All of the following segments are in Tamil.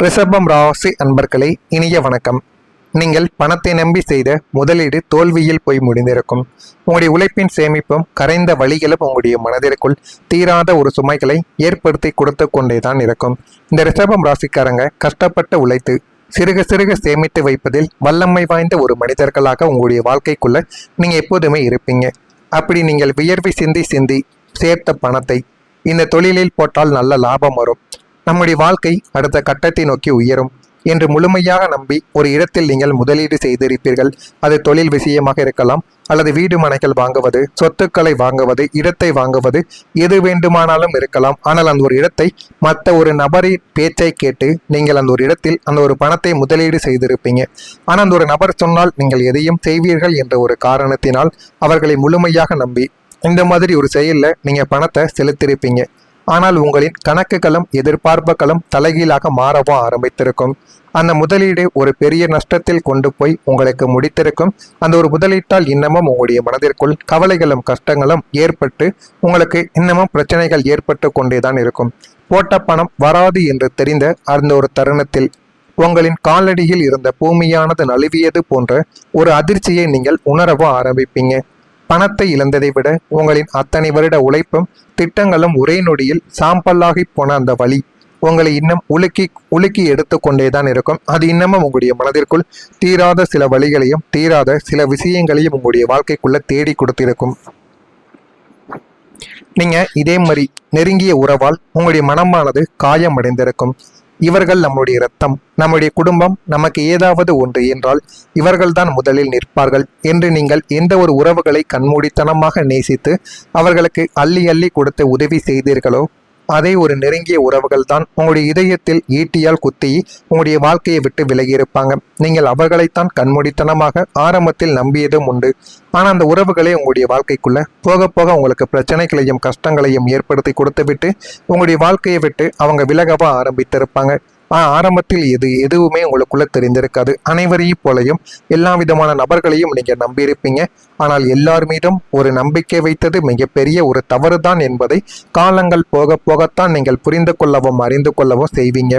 ரிஷபம் ராசி அன்பர்களே, இனிய வணக்கம். நீங்கள் பணத்தை நம்பி செய்த முதலீடு தோல்வியில் போய் முடிந்திருக்கும். உங்களுடைய உழைப்பின் சேமிப்பும் கரைந்த வழிகளும் உங்களுடைய மனதிற்குள் தீராத ஒரு சுமைகளை ஏற்படுத்தி கொடுத்து கொண்டேதான் இருக்கும். இந்த ரிஷபம் ராசிக்காரங்க கஷ்டப்பட்டு உழைத்து சிறுக சிறுக சேமித்து வைப்பதில் வல்லமை வாய்ந்த ஒரு மனிதர்களாக உங்களுடைய வாழ்க்கைக்குள்ள நீங்க எப்போதுமே இருப்பீங்க. அப்படி நீங்கள் வியர்வை சிந்தி சிந்தி சேர்த்த பணத்தை இந்த தொழிலில் போட்டால் நல்ல லாபம் வரும், நம்முடைய வாழ்க்கை அடுத்த கட்டத்தை நோக்கி உயரும் என்று முழுமையாக நம்பி ஒரு இடத்தில் நீங்கள் முதலீடு செய்திருப்பீர்கள். அது தொழில் விஷயமாக இருக்கலாம், அல்லது வீடு மனைகள் வாங்குவது, சொத்துக்களை வாங்குவது, இடத்தை வாங்குவது, எது வேண்டுமானாலும் இருக்கலாம். ஆனால் அந்த ஒரு இடத்தை மற்ற ஒரு நபரின் பேச்சை கேட்டு நீங்கள் அந்த ஒரு இடத்தில் அந்த ஒரு பணத்தை முதலீடு செய்திருப்பீங்க. ஆனால் அந்த ஒரு நபர் சொன்னால் நீங்கள் எதையும் செய்வீர்கள் என்ற ஒரு காரணத்தினால் அவர்களை முழுமையாக நம்பி இந்த மாதிரி ஒரு செயலில் நீங்கள் பணத்தை செலுத்தியிருப்பீங்க. ஆனால் உங்களின் கணக்குகளும் எதிர்பார்ப்புகளும் தலைகீழாக மாறவும் ஆரம்பித்திருக்கும். அந்த முதலீடு ஒரு பெரிய நஷ்டத்தில் கொண்டு போய் உங்களுக்கு முடித்திருக்கும். அந்த ஒரு முதலீட்டால் இன்னமும் உங்களுடைய மனதிற்குள் கவலைகளும் கஷ்டங்களும் ஏற்பட்டு உங்களுக்கு இன்னமும் பிரச்சனைகள் ஏற்பட்டு கொண்டேதான் இருக்கும். போட்ட பணம் வராது என்று தெரிந்த அந்த ஒரு தருணத்தில் உங்களின் காலடியில் இருந்த பூமியானது நழுவியது போன்ற ஒரு அதிர்ச்சியை நீங்கள் உணரவும் ஆரம்பிப்பீங்க. பணத்தை இழந்ததை விட உங்களின் அத்தனை வருட உழைப்பும் திட்டங்களும் ஒரே நொடியில் சாம்பலாகி போன அந்த வழி உங்களை இன்னும் உலுக்கி எடுத்து கொண்டேதான் இருக்கும். அது இன்னமும் உங்களுடைய மனதிற்குள் தீராத சில வழிகளையும் தீராத சில விஷயங்களையும் உங்களுடைய வாழ்க்கைக்குள்ள தேடி கொடுத்திருக்கும். நீங்க இதே மாதிரி நெருங்கிய உறவால் உங்களுடைய மனமானது காயமடைந்திருக்கும். இவர்கள் நம்முடைய இரத்தம், நம்முடைய குடும்பம், நமக்கு ஏதாவது ஒன்று என்றால் இவர்கள்தான் முதலில் நிற்பார்கள் என்று நீங்கள் எந்த ஒரு உறவுகளை கண்மூடித்தனமாக நேசித்து அவர்களுக்கு அள்ளி அள்ளி கொடுத்து உதவி செய்தீர்களோ அதே ஒரு நெருங்கிய உறவுகள் தான் உங்களுடைய இதயத்தில் ஈட்டியால் குத்தி உங்களுடைய வாழ்க்கையை விட்டு விலகியிருப்பாங்க. நீங்கள் அவர்களைத்தான் கண்மூடித்தனமாக ஆரம்பத்தில் நம்பியதும் உண்டு. ஆனால் அந்த உறவுகளே உங்களுடைய வாழ்க்கைக்குள்ள போக போக உங்களுக்கு பிரச்சனைகளையும் கஷ்டங்களையும் ஏற்படுத்தி கொடுத்து விட்டு உங்களுடைய வாழ்க்கையை விட்டு அவங்க விலகவா ஆரம்பித்திருப்பாங்க. ஆரம்பத்தில் எதுவுமே உங்களுக்குள்ள தெரிந்திருக்காது. அனைவரையும் போலையும் எல்லா விதமான நபர்களையும் நீங்க நம்பியிருப்பீங்க. ஆனால் எல்லார் மீதும் ஒரு நம்பிக்கை வைத்தது மிகப்பெரிய ஒரு தவறுதான் என்பதை காலங்கள் போக போகத்தான் நீங்கள் புரிந்து கொள்ளவும் அறிந்து கொள்ளவும் செய்வீங்க.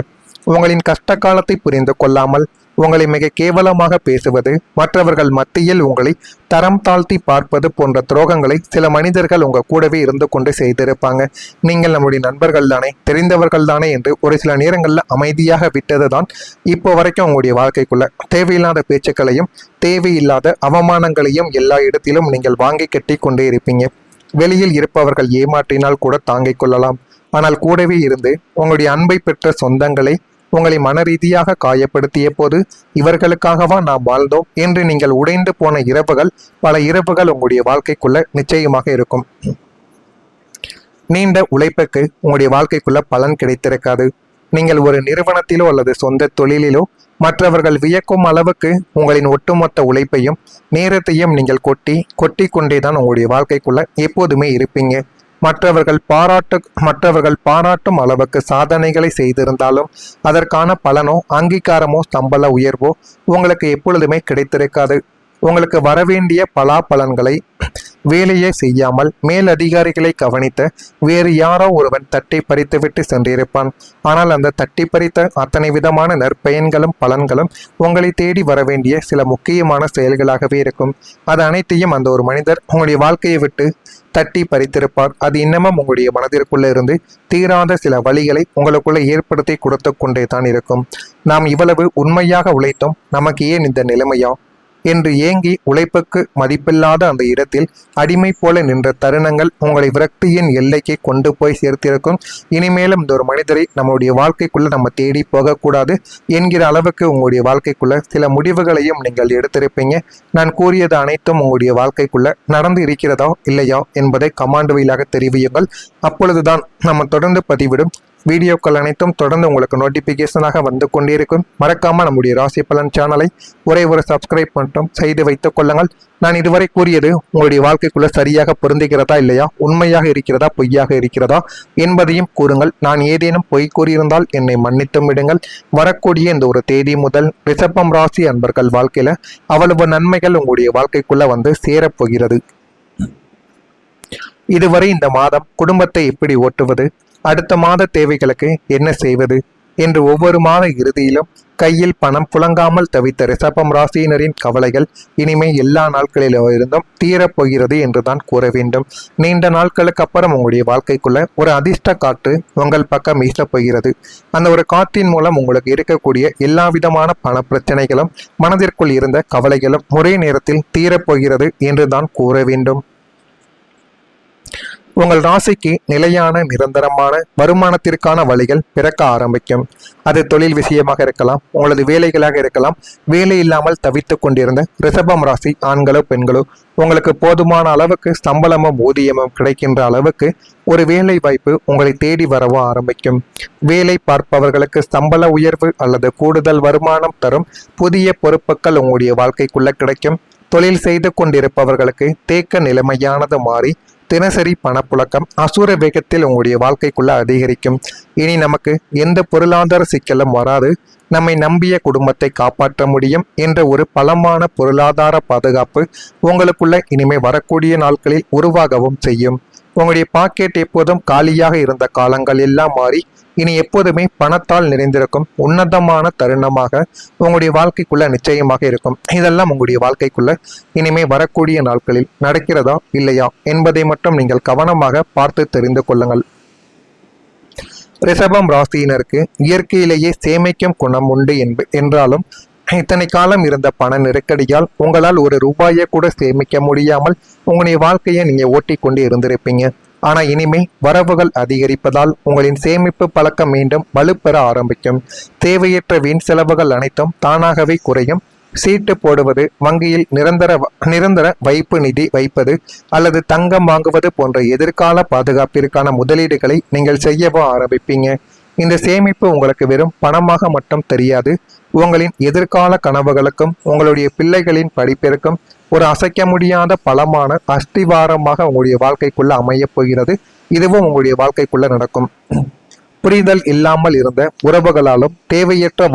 உங்களின் கஷ்ட காலத்தை புரிந்து கொள்ளாமல் உங்களை மிக கேவலமாக பேசுவது, மற்றவர்கள் மத்தியில் உங்களை தரம் தாழ்த்தி பார்ப்பது போன்ற துரோகங்களை சில மனிதர்கள் உங்க கூடவே இருந்து கொண்டு செய்திருப்பாங்க. நீங்கள் நம்முடைய நண்பர்கள் தானே, தெரிந்தவர்கள் தானே என்று ஒரு சில நேரங்களில் அமைதியாக விட்டது தான் இப்போ வரைக்கும் உங்களுடைய வாழ்க்கைக்குள்ள தேவையில்லாத பேச்சுக்களையும் தேவையில்லாத அவமானங்களையும் எல்லா இடத்திலும் நீங்கள் வாங்கி கட்டி கொண்டே இருப்பீங்க. வெளியில் இருப்பவர்கள் ஏமாற்றினால் கூட தாங்கிக் கொள்ளலாம். ஆனால் கூடவே இருந்து உங்களுடைய அன்பை பெற்ற சொந்தங்களை உங்களை மன ரீதியாக காயப்படுத்திய போது இவர்களுக்காகவா நாம் வாழ்ந்தோம் என்று நீங்கள் உடைந்து போன இரவுகள் பல இரவுகள் உங்களுடைய வாழ்க்கைக்குள்ள நிச்சயமாக இருக்கும். நீண்ட உழைப்புக்கு உங்களுடைய வாழ்க்கைக்குள்ள பலன் கிடைத்திருக்காது. நீங்கள் ஒரு நிறுவனத்திலோ அல்லது சொந்த தொழிலிலோ மற்றவர்கள் வியக்கும் அளவுக்கு உங்களின் ஒட்டுமொத்த உழைப்பையும் நேரத்தையும் நீங்கள் கொட்டி கொண்டேதான் உங்களுடைய வாழ்க்கைக்குள்ள எப்போதுமே இருப்பீங்க. மற்றவர்கள் பாராட்டும் அளவுக்கு சாதனைகளை செய்திருந்தாலும் அதற்கான பலனோ அங்கீகாரமோ சம்பள உயர்வோ உங்களுக்கு எப்பொழுதுமே கிடைத்திருக்காது. உங்களுக்கு வரவேண்டிய பலாபலன்களை வேலையை செய்யாமல் மேல் அதிகாரிகளை கவனித்த வேறு யாரோ ஒருவன் தட்டி பறித்துவிட்டு சென்றிருப்பான். ஆனால் அந்த தட்டி பறித்த அத்தனை விதமான நற்பயன்களும் பலன்களும் உங்களை தேடி வரவேண்டிய சில முக்கியமான செயல்களாகவே இருக்கும். அது அனைத்தையும் அந்த ஒரு மனிதர் உங்களுடைய வாழ்க்கையை விட்டு தட்டி பறித்திருப்பார். அது இன்னமும் உங்களுடைய மனதிற்குள்ள இருந்து தீராத சில வழிகளை உங்களுக்குள்ள ஏற்படுத்தி கொடுத்து கொண்டே தான் இருக்கும். நாம் இவ்வளவு உண்மையாக உழைத்தோம், நமக்கு ஏன் இந்த நிலைமையா என்று ஏங்கி உழைப்புக்கு மதிப்பில்லாத அந்த இடத்தில் அடிமை போல நின்ற தருணங்கள் உங்களை விரக்தியின் எல்லைக்கு கொண்டு போய் சேர்த்திருக்கும். இனிமேலும் இந்த ஒரு மனிதரை நம்முடைய வாழ்க்கைக்குள்ள நம்ம தேடி போகக்கூடாது என்கிற அளவுக்கு உங்களுடைய வாழ்க்கைக்குள்ள சில முடிவுகளையும் நீங்கள் எடுத்திருப்பீங்க. நான் கூறியது அனைத்தும் உங்களுடைய வாழ்க்கைக்குள்ள நடந்து இருக்கிறதா இல்லையா என்பதை கமாண்ட் வழியாக தெரிவியுங்கள். அப்பொழுதுதான் நம்ம தொடர்ந்து பதிவிடும் வீடியோக்கள் அனைத்தும் தொடர்ந்து உங்களுக்கு நோட்டிபிகேஷனாக வந்து கொண்டிருக்கும். மறக்காம நம்முடைய ராசி பலன் சேனலை ஒரே ஒரு சப்ஸ்கிரைப் மட்டும் செய்து வைத்துக் கொள்ளுங்கள். நான் இதுவரை கூறியது உங்களுடைய வாழ்க்கைக்குள்ள சரியாக பொருந்துகிறதா இல்லையா, உண்மையாக இருக்கிறதா பொய்யாக இருக்கிறதா என்பதையும் கூறுங்கள். நான் ஏதேனும் பொய் கூறியிருந்தால் என்னை மன்னித்தும் விடுங்கள். வரக்கூடிய இந்த ஒரு தேதி முதல் ரிஷபம் ராசி அன்பர்கள் வாழ்க்கையில அவ்வளவு நன்மைகள் உங்களுடைய வாழ்க்கைக்குள்ள வந்து சேரப்போகிறது. இதுவரை இந்த மாதம் குடும்பத்தை எப்படி ஓட்டுவது, அடுத்த மாத தேவைகளுக்கு என்ன செய்வது, என்று ஒவ்வொரு மாத இறுதியிலும் கையில் பணம் புழங்காமல் தவித்த ரிஷபம் ராசியினரின் கவலைகள் இனிமே எல்லா நாட்களிலும் இருந்தும் தீரப்போகிறது என்றுதான் கூற வேண்டும். நீண்ட நாட்களுக்கு அப்புறம் உங்களுடைய வாழ்க்கைக்குள்ள ஒரு அதிர்ஷ்ட காற்று உங்கள் பக்கம் வீசப் போகிறது. அந்த ஒரு காற்றின் மூலம் உங்களுக்கு இருக்கக்கூடிய எல்லா விதமான பண பிரச்சனைகளும் மனதிற்குள் இருந்த கவலைகளும் ஒரே நேரத்தில் தீரப்போகிறது என்றுதான் கூற வேண்டும். உங்கள் ராசிக்கு நிலையான நிரந்தரமான வருமானத்திற்கான வழிகள் பிறக்க ஆரம்பிக்கும். அது தொழில் விஷயமாக இருக்கலாம், உங்களது வேலைகளாக இருக்கலாம். வேலை இல்லாமல் தவித்துக் கொண்டிருந்த ரிஷபம் ராசி ஆண்களோ பெண்களோ உங்களுக்கு போதுமான அளவுக்கு சம்பளமும் ஊதியமும் கிடைக்கின்ற அளவுக்கு ஒரு வேலை வாய்ப்பு உங்களை தேடி வரவோ ஆரம்பிக்கும். வேலை பார்ப்பவர்களுக்கு சம்பள உயர்வு அல்லது கூடுதல் வருமானம் தரும் புதிய பொறுப்புகள் உங்களுடைய வாழ்க்கைக்குள்ள கிடைக்கும். தொழில் செய்து கொண்டிருப்பவர்களுக்கு தேக்க நிலைமையானது மாறி தினசரி பணப்புழக்கம் அசுர வேகத்தில் உங்களுடைய வாழ்க்கைக்குள்ள அதிகரிக்கும். இனி நமக்கு எந்த பொருளாதார சிக்கலும் வராது, நம்மை நம்பிய குடும்பத்தை காப்பாற்ற முடியும் என்ற ஒரு பலமான பொருளாதார பாதுகாப்பு உங்களுக்குள்ள இனிமே வரக்கூடிய நாட்களில் உருவாகவும் செய்யும். உங்களுடைய பாக்கெட் எப்போதும் காலியாக இருந்த காலங்கள் எல்லாம் மாறி இனி எப்போதுமே பணத்தால் நிறைந்திருக்கும் உன்னதமான தருணமாக உங்களுடைய வாழ்க்கைக்குள்ள நிச்சயமாக இருக்கும். இதெல்லாம் உங்களுடைய வாழ்க்கைக்குள்ள இனிமே வரக்கூடிய நாட்களில் நடக்கிறதா இல்லையா என்பதை மட்டும் நீங்கள் கவனமாக பார்த்து தெரிந்து கொள்ளுங்கள். ரிஷபம் ராசியினருக்கு இயற்கையிலேயே சேமிக்கும் குணம் உண்டு என்றாலும் இத்தனை காலம் இருந்த பண நெருக்கடியால் உங்களால் ஒரு ரூபாயை கூட சேமிக்க முடியாமல் உங்களுடைய வாழ்க்கையை நீங்க ஓட்டிக்கொண்டு இருந்திருப்பீங்க. ஆனா இனிமே வரவுகள் அதிகரிப்பதால் உங்களின் சேமிப்பு பழக்கம் மீண்டும் வலுப்பெற ஆரம்பிக்கும். தேவையற்ற வீண் செலவுகள் அனைத்தும் தானாகவே குறையும். சீட்டு போடுவது, வங்கியில் நிரந்தர வைப்பு நிதி வைப்பது அல்லது தங்கம் வாங்குவது போன்ற எதிர்கால பாதுகாப்பிற்கான முதலீடுகளை நீங்கள் செய்யவோ ஆரம்பிப்பீங்க. இந்த சேமிப்பு உங்களுக்கு வெறும் பணமாக மட்டும் தெரியாது, உங்களின் எதிர்கால கனவுகளுக்கும் உங்களுடைய பிள்ளைகளின் படிப்பிற்கும் ஒரு அசைக்க முடியாத பலமான அஸ்திவாரமாக உங்களுடைய வாழ்க்கைக்குள்ள அமையப் போகிறது. இதுவும் உங்களுடைய வாழ்க்கைக்குள்ள நடக்கும். புரிதல் இல்லாமல் இருந்த உறவுகளாலும் தேவையற்ற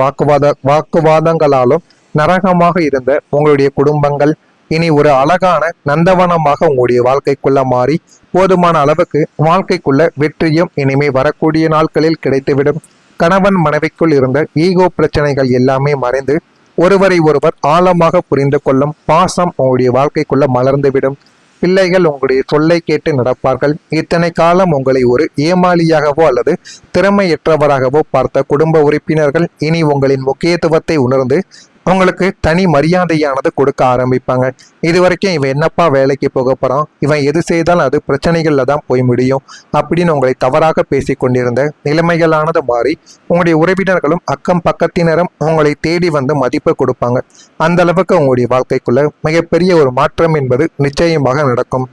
வாக்குவாதங்களாலும் நரகமாக இருந்த உங்களுடைய குடும்பங்கள் இனி ஒரு அழகான நந்தவனமாக உங்களுடைய வாழ்க்கைக்குள்ள மாறி போதுமான அளவுக்கு வாழ்க்கைக்குள்ள வெற்றியும் இனிமே வரக்கூடிய நாட்களில் கிடைத்துவிடும். கணவன் மனைவிக்குள் இருந்த ஈகோ பிரச்சனைகள் எல்லாமே மறைந்து ஒருவரை ஒருவர் ஆழமாக புரிந்து கொள்ளும் பாசம் உங்களுடைய வாழ்க்கைக்குள்ள மலர்ந்துவிடும். பிள்ளைகள் உங்களுடைய சொல்லை கேட்டு நடப்பார்கள். இத்தனை காலம் உங்களை ஒரு ஏமாளியாகவோ அல்லது திறமையற்றவராகவோ பார்த்த குடும்ப உறுப்பினர்கள் இனி உங்களின் முக்கியத்துவத்தை உணர்ந்து உங்களுக்கு தனி மரியாதையானது கொடுக்க ஆரம்பிப்பாங்க. இது வரைக்கும் இவன் என்னப்பா வேலைக்கு போக போறான், இவன் எது செய்தாலும் அது பிரச்சனைகள்ல தான் போய் முடியும் அப்படின்னு உங்களை தவறாக பேசி கொண்டிருந்த நிலைமைகளானது மாறி உங்களுடைய உறவினர்களும் அக்கம் பக்கத்தினரும் உங்களை தேடி வந்து மதிப்பு கொடுப்பாங்க. அந்த அளவுக்கு உங்களுடைய வாழ்க்கைக்குள்ள மிகப்பெரிய ஒரு மாற்றம் என்பது நிச்சயமாக நடக்கும்.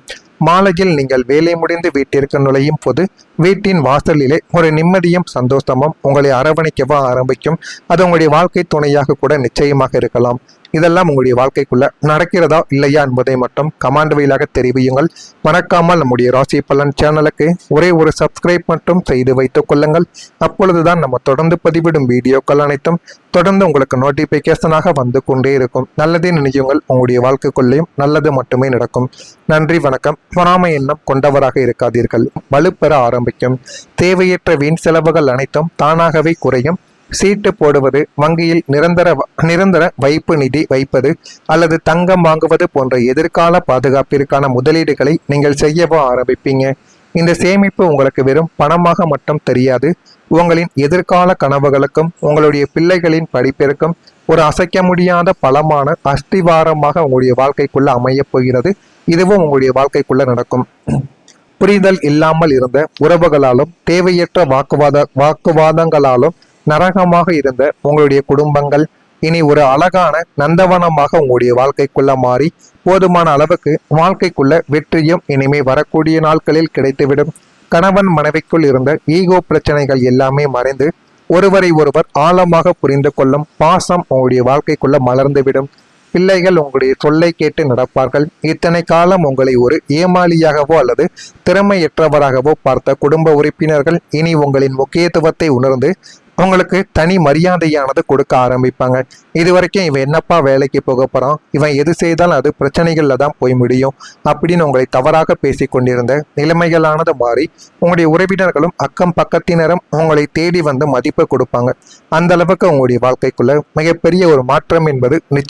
மாலையில் நீங்கள் வேலை முடிந்து வீட்டிற்கு நுழையும் போது வீட்டின் வாசலிலே ஒரு நிம்மதியும் சந்தோஷமும் உங்களை அரவணைக்கவா ஆரம்பிக்கும். அது உங்களுடைய வாழ்க்கை துணையாக கூட நிச்சயமாக இருக்கலாம். இதெல்லாம் உங்களுடைய வாழ்க்கைக்குள்ள நடக்கிறதா இல்லையா என்பதை மட்டும் கமெண்ட் வழியாக தெரிவியுங்கள். மறக்காமல் நம்முடைய ராசி பலன் சேனலுக்கு ஒரே ஒரு சப்ஸ்கிரைப் மட்டும் செய்து வைத்துக் கொள்ளுங்கள். அப்பொழுதுதான் நம்ம தொடர்ந்து பதிவிடும் வீடியோக்கள் அனைத்தும் தொடர்ந்து உங்களுக்கு நோட்டிபிகேஷனாக வந்து கொண்டே இருக்கும். நல்லதே நினையுங்கள், உங்களுடைய வாழ்க்கைக்குள்ளேயும் நல்லது மட்டுமே நடக்கும். நன்றி, வணக்கம். பொறாமை எண்ணம் கொண்டவராக இருக்காதீர்கள். வலுப்பெற ஆரம்பிக்கும். தேவையற்ற வீண் செலவுகள் அனைத்தும் தானாகவே குறையும். சீட்டு போடுவது, வங்கியில் நிரந்தர வைப்பு நிதி வைப்பது அல்லது தங்கம் வாங்குவது போன்ற எதிர்கால பாதுகாப்பிற்கான முதலீடுகளை நீங்கள் செய்யவோ ஆரம்பிப்பீங்க. இந்த சேமிப்பு உங்களுக்கு வெறும் பணமாக மட்டும் தெரியாது, உங்களின் எதிர்கால கனவுகளுக்கும் உங்களுடைய பிள்ளைகளின் படிப்பிற்கும் ஒரு அசைக்க முடியாத பலமான அஸ்திவாரமாக உங்களுடைய வாழ்க்கைக்குள்ள அமையப் போகிறது. இதுவும் உங்களுடைய வாழ்க்கைக்குள்ள நடக்கும். புரிதல் இல்லாமல் இருந்த உறவுகளாலும் தேவையற்ற வாக்குவாதங்களாலும் நரகமாக இருந்த உங்களுடைய குடும்பங்கள் இனி ஒரு அழகான நந்தவனமாக உங்களுடைய வாழ்க்கைக்குள்ள மாறி போதுமான அளவுக்கு வாழ்க்கைக்குள்ள வெற்றியும் இனிமே வரக்கூடிய நாட்களில் கிடைத்துவிடும். கணவன் மனைவிக்குள் இருந்த ஈகோ பிரச்சனைகள் எல்லாமே மறைந்து ஒருவரை ஒருவர் ஆழமாக புரிந்து கொள்ளும் பாசம் உங்களுடைய வாழ்க்கைக்குள்ள மலர்ந்துவிடும். பிள்ளைகள் உங்களுடைய சொல்லை கேட்டு நடப்பார்கள். இத்தனை காலம் உங்களை ஒரு ஏமாளியாகவோ அல்லது திறமையற்றவராகவோ பார்த்த குடும்ப உறுப்பினர்கள் இனி உங்களின் முக்கியத்துவத்தை உணர்ந்து உங்களுக்கு தனி மரியாதையானது கொடுக்க ஆரம்பிப்பாங்க. இது வரைக்கும் இவன் என்னப்பா வேலைக்கு போக போறான், இவன் எது செய்தாலும் அது பிரச்சனைகள்ல தான் போய் முடியும் அப்படின்னு உங்களை தவறாக பேசி கொண்டிருந்த நிலைமைகளானது மாறி உங்களுடைய உறவினர்களும் அக்கம் பக்கத்தினரும் உங்களை தேடி வந்து மதிப்பு கொடுப்பாங்க. அந்த அளவுக்கு உங்களுடைய வாழ்க்கைக்குள்ள மிகப்பெரிய ஒரு மாற்றம் என்பது